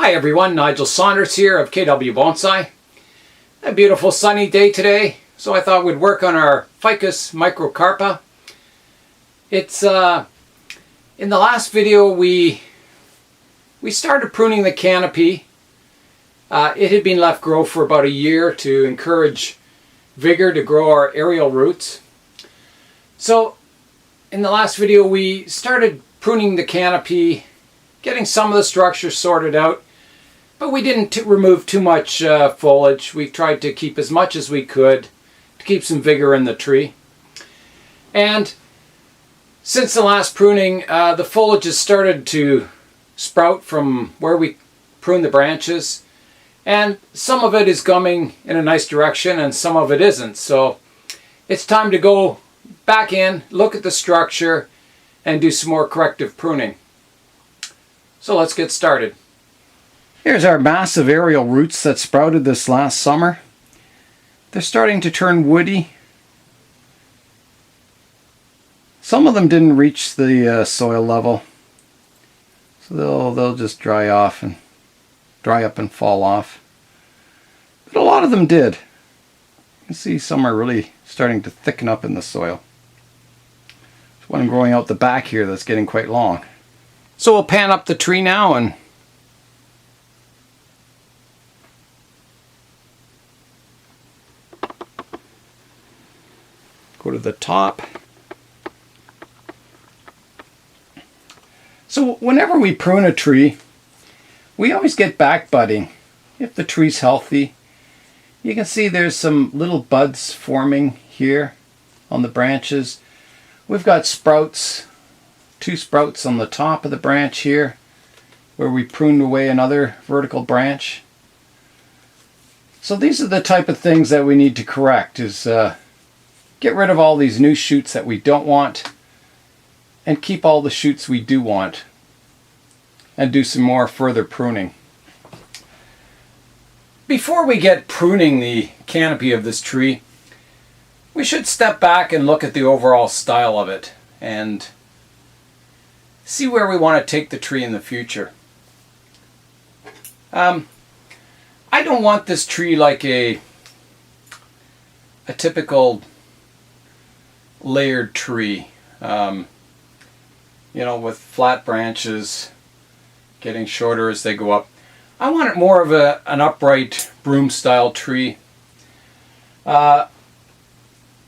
Hi everyone, Nigel Saunders here of KW Bonsai. A beautiful sunny day today, so I thought we'd work on our Ficus microcarpa. It's in the last video we started pruning the canopy. It had been left grow for about a year to encourage vigor to grow our aerial roots. So in the last video we started pruning the canopy, getting some of the structure sorted out, but we didn't remove too much foliage. We tried to keep as much as we could to keep some vigor in the tree. And since the last pruning, the foliage has started to sprout from where we pruned the branches, and some of it is coming in a nice direction and some of it isn't. So it's time to go back in, look at the structure, and do some more corrective pruning. So let's get started. Here's our massive aerial roots that sprouted this last summer. They're starting to turn woody. Some of them didn't reach the soil level, so they'll just dry up and fall off. But a lot of them did. You can see some are really starting to thicken up in the soil. There's one growing out the back here that's getting quite long. So we'll pan up the tree now and go to the top. So whenever we prune a tree, we always get back budding. If the tree's healthy, you can see there's some little buds forming here on the branches. We've got sprouts, 2 sprouts on the top of the branch here where we pruned away another vertical branch. So these are the type of things that we need to correct, is get rid of all these new shoots that we don't want and keep all the shoots we do want, and do some more further pruning. Before we get pruning the canopy of this tree, we should step back and look at the overall style of it and see where we want to take the tree in the future. I don't want this tree like a typical layered tree, with flat branches getting shorter as they go up. I want it more of an upright broom style tree. Some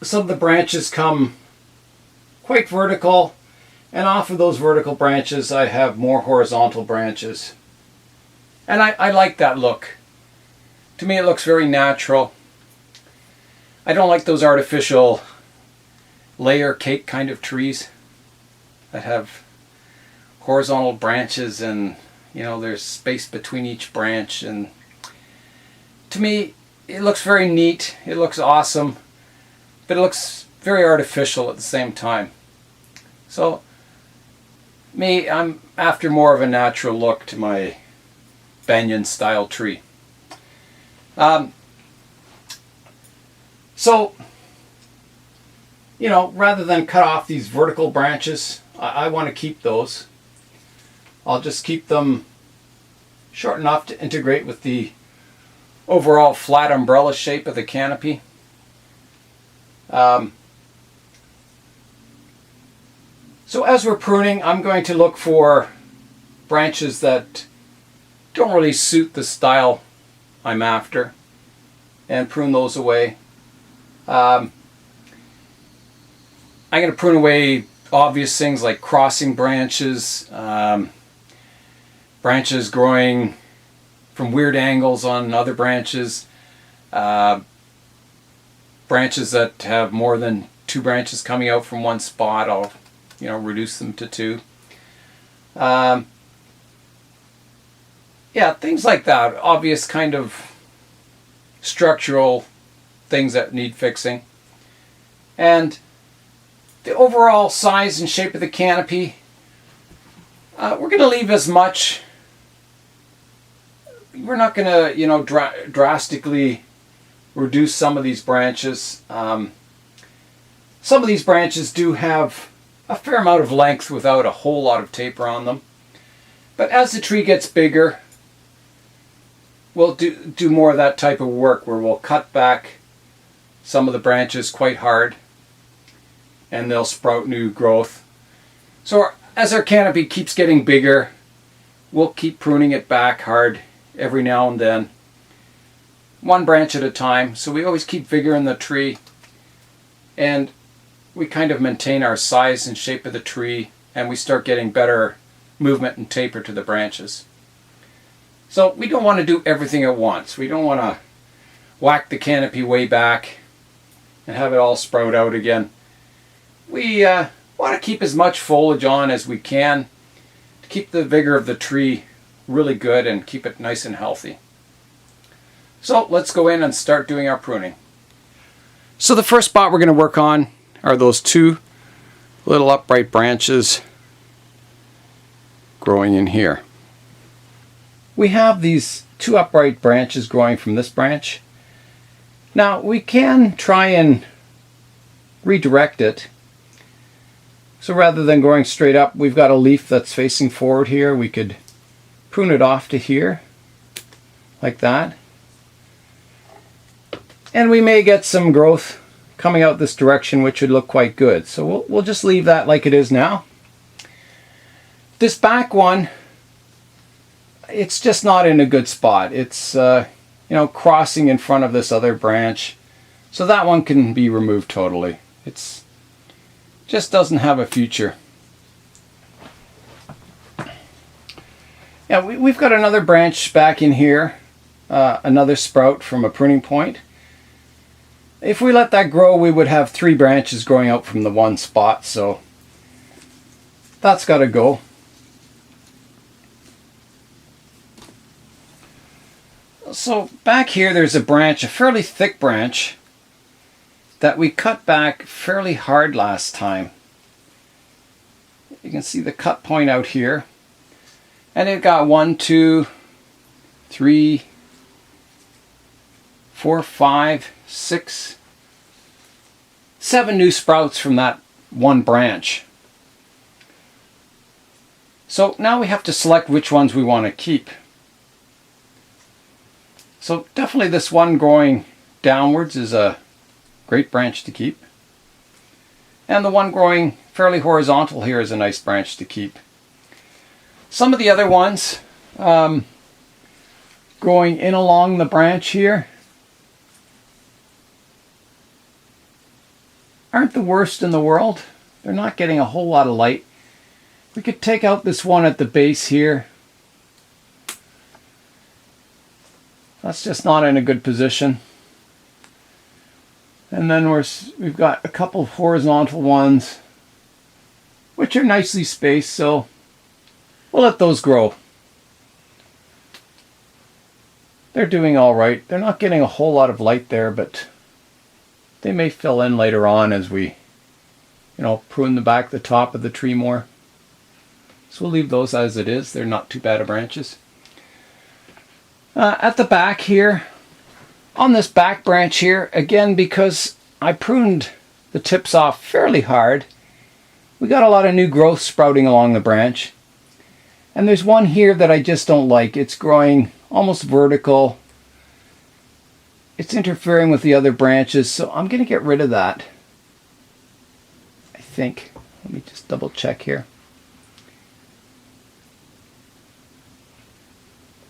of the branches come quite vertical, and off of those vertical branches I have more horizontal branches. And I like that look. To me it looks very natural. I don't like those artificial layer cake kind of trees that have horizontal branches and there's space between each branch, and to me it looks very neat, it looks awesome, but it looks very artificial at the same time. So I'm after more of a natural look to my banyan style tree. So rather than cut off these vertical branches, I want to keep those. I'll just keep them short enough to integrate with the overall flat umbrella shape of the canopy. So as we're pruning, I'm going to look for branches that don't really suit the style I'm after and prune those away. I'm going to prune away obvious things like crossing branches, branches growing from weird angles on other branches, branches that have more than 2 branches coming out from one spot. I'll reduce them to 2. Yeah, things like that. Obvious kind of structural things that need fixing. And the overall size and shape of the canopy, we're going to leave as much. We're not going to drastically reduce some of these branches. Some of these branches do have a fair amount of length without a whole lot of taper on them. But as the tree gets bigger, we'll do more of that type of work where we'll cut back some of the branches quite hard and they'll sprout new growth. So as our canopy keeps getting bigger, we'll keep pruning it back hard every now and then, one branch at a time, so we always keep vigor in the tree, and we kind of maintain our size and shape of the tree, and we start getting better movement and taper to the branches. So we don't want to do everything at once. We don't want to whack the canopy way back and have it all sprout out again. We want to keep as much foliage on as we can to keep the vigor of the tree really good and keep it nice and healthy. So let's go in and start doing our pruning. So the first spot we're going to work on are those two little upright branches growing in here. We have these two upright branches growing from this branch. Now we can try and redirect it. So rather than going straight up, we've got a leaf that's facing forward here. We could prune it off to here, like that. And we may get some growth coming out this direction, which would look quite good. So we'll just leave that like it is now. This back one, it's just not in a good spot. It's crossing in front of this other branch. So that one can be removed totally. It's just doesn't have a future. Yeah, we've got another branch back in here, another sprout from a pruning point. If we let that grow, we would have 3 branches growing out from the one spot, so that's got to go. So back here there's a branch, a fairly thick branch, that we cut back fairly hard last time. You can see the cut point out here. And it got 1, 2, 3, 4, 5, 6, 7 new sprouts from that one branch. So now we have to select which ones we want to keep. So definitely this one growing downwards is a great branch to keep. And the one growing fairly horizontal here is a nice branch to keep. Some of the other ones growing in along the branch here aren't the worst in the world. They're not getting a whole lot of light. We could take out this one at the base here. That's just not in a good position. And then we've got a couple of horizontal ones which are nicely spaced, so we'll let those grow. They're doing all right. They're not getting a whole lot of light there, but they may fill in later on as we, prune the top of the tree more. So we'll leave those as it is. They're not too bad of branches. At the back here, on this back branch here, again, because I pruned the tips off fairly hard, we got a lot of new growth sprouting along the branch. And there's one here that I just don't like. It's growing almost vertical. It's interfering with the other branches, so I'm going to get rid of that, I think. Let me just double check here.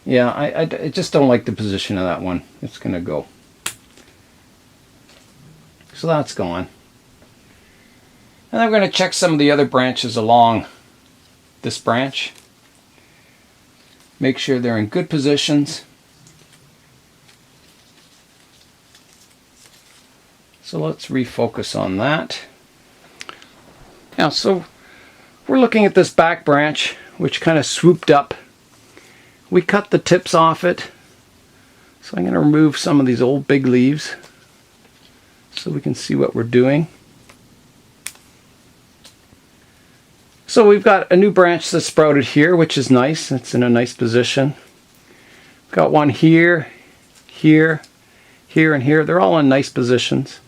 Yeah, I just don't like the position of that one. It's going to go. So that's gone. And I'm going to check some of the other branches along this branch. Make sure they're in good positions. So let's refocus on that. Now, so we're looking at this back branch, which kind of swooped up. We cut the tips off it. So I'm going to remove some of these old big leaves so we can see what we're doing. So we've got a new branch that sprouted here, which is nice. It's in a nice position. We've got one here, here, here, and here. They're all in nice positions.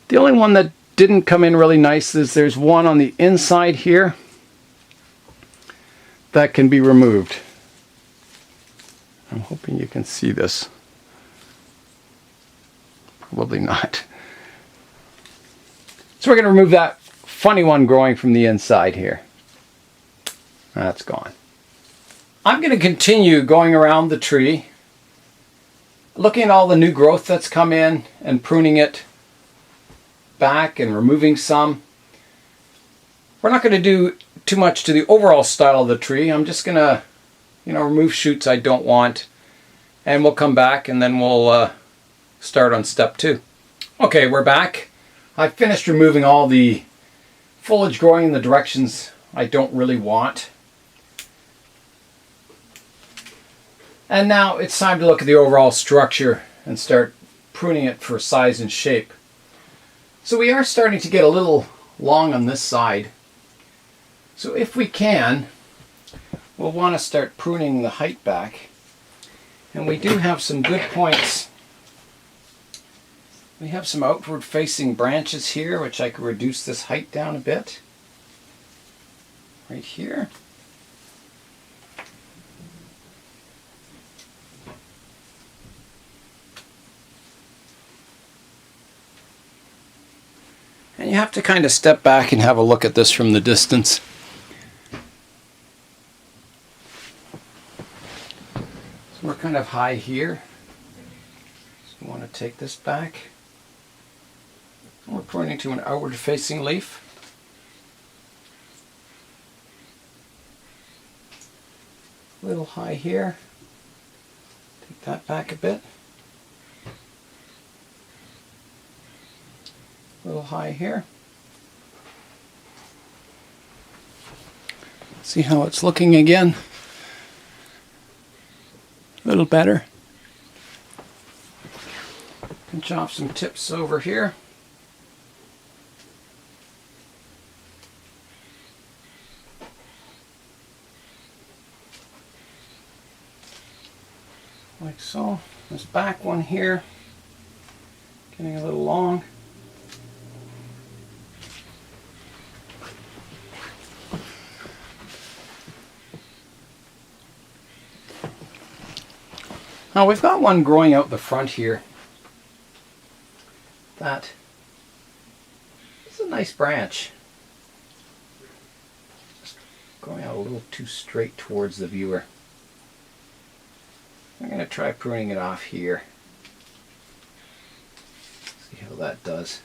The only one that didn't come in really nice is there's one on the inside here that can be removed. I'm hoping you can see this. Probably not. So we're going to remove that funny one growing from the inside here. That's gone. I'm going to continue going around the tree, looking at all the new growth that's come in and pruning it back and removing some. We're not going to do too much to the overall style of the tree. I'm just going to, remove shoots I don't want, and we'll come back and then we'll start on step 2. Okay, we're back. I finished removing all the foliage growing in the directions I don't really want. And now it's time to look at the overall structure and start pruning it for size and shape. So we are starting to get a little long on this side. So if we can, we'll want to start pruning the height back. And we do have some good points. We have some outward facing branches here, which I could reduce this height down a bit. Right here. And you have to kind of step back and have a look at this from the distance. So we're kind of high here. So we want to take this back. And we're pointing to an outward facing leaf. A little high here. Take that back a bit. A little high here. See how it's looking again? A little better. Pinch off some tips over here. Like so. This back one here, getting a little long. Now we've got one growing out the front here. That is a nice branch. Just going out a little too straight towards the viewer. I'm going to try pruning it off here. See how that does.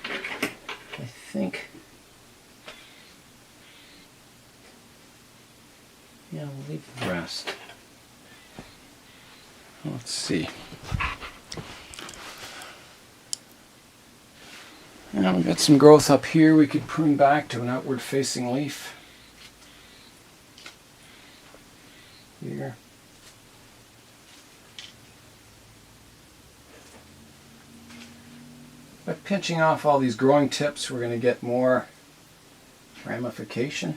I think, yeah, we'll leave the rest. Let's see. Now we've got some growth up here we could prune back to an outward facing leaf. Here. By pinching off all these growing tips, we're going to get more ramification.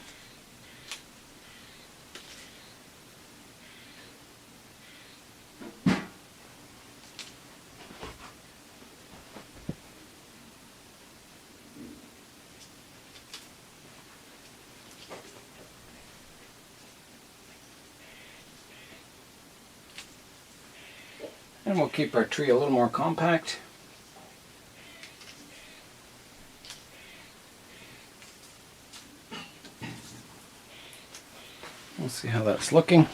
And we'll keep our tree a little more compact. We'll see how that's looking.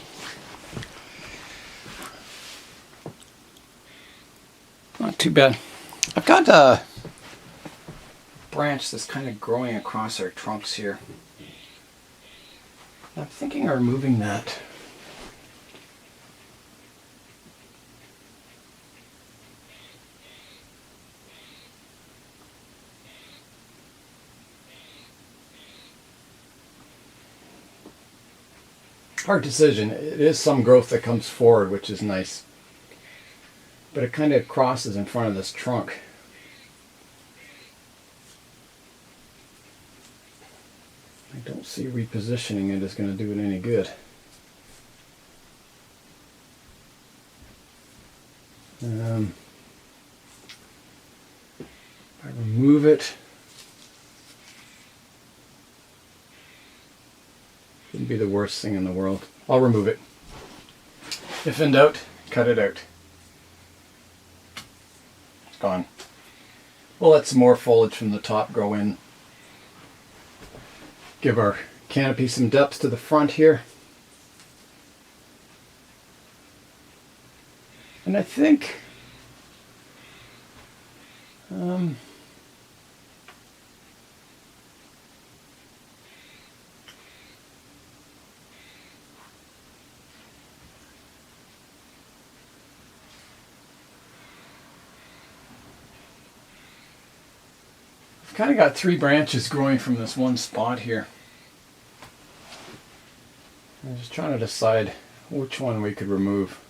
Not too bad. I've got a branch that's kind of growing across our trunks here. I'm thinking of removing that. Hard decision. It is some growth that comes forward, which is nice. But it kind of crosses in front of this trunk. I don't see repositioning it is going to do it any good. If I remove it, wouldn't be the worst thing in the world. I'll remove it. If in doubt, cut it out. It's gone. We'll let some more foliage from the top grow in. Give our canopy some depth to the front here. And I think I've kind of got 3 branches growing from this one spot here. I'm just trying to decide which one we could remove.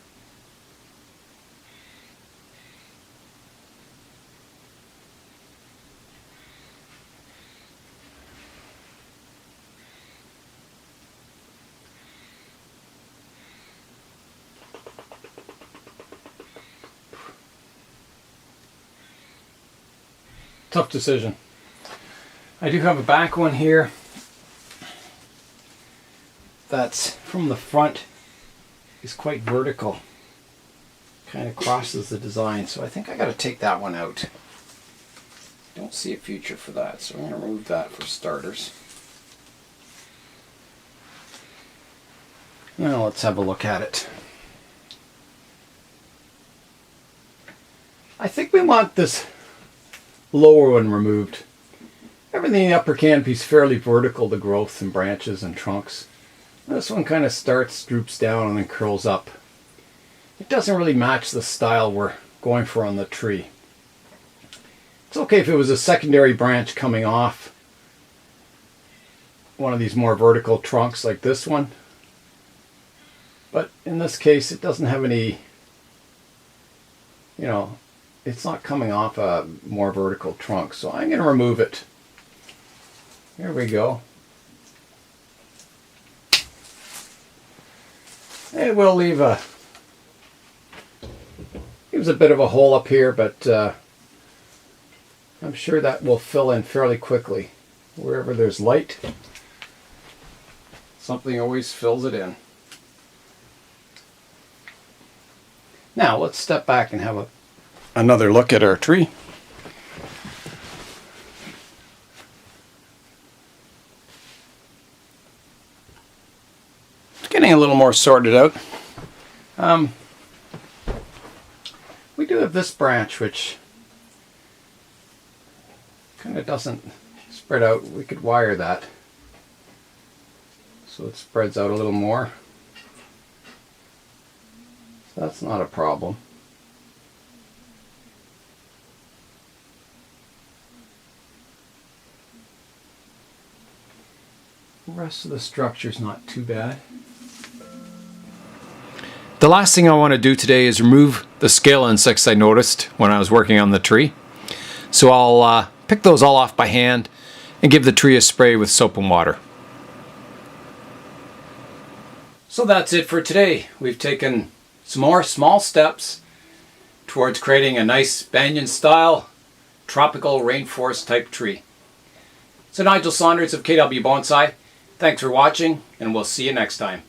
Tough decision. I do have a back one here that's from the front is quite vertical. Kind of crosses the design, so I think I got to take that one out. Don't see a future for that, so I'm going to remove that for starters. Now let's have a look at it. I think we want this lower one removed. Everything in the upper canopy is fairly vertical, the growth and branches and trunks. This one kind of starts, droops down, and then curls up. It doesn't really match the style we're going for on the tree. It's okay if it was a secondary branch coming off one of these more vertical trunks like this one. But in this case, it doesn't have any, it's not coming off a more vertical trunk, so I'm going to remove it. There we go. It will leaves a bit of a hole up here, but I'm sure that will fill in fairly quickly. Wherever there's light, something always fills it in. Now let's step back and have another look at our tree. It's getting a little more sorted out. We do have this branch which kind of doesn't spread out. We could wire that so it spreads out a little more. So that's not a problem. The rest of the structure is not too bad. The last thing I want to do today is remove the scale insects I noticed when I was working on the tree. So I'll pick those all off by hand and give the tree a spray with soap and water. So that's it for today. We've taken some more small steps towards creating a nice banyan style tropical rainforest type tree. So Nigel Saunders of KW Bonsai. Thanks for watching, and we'll see you next time.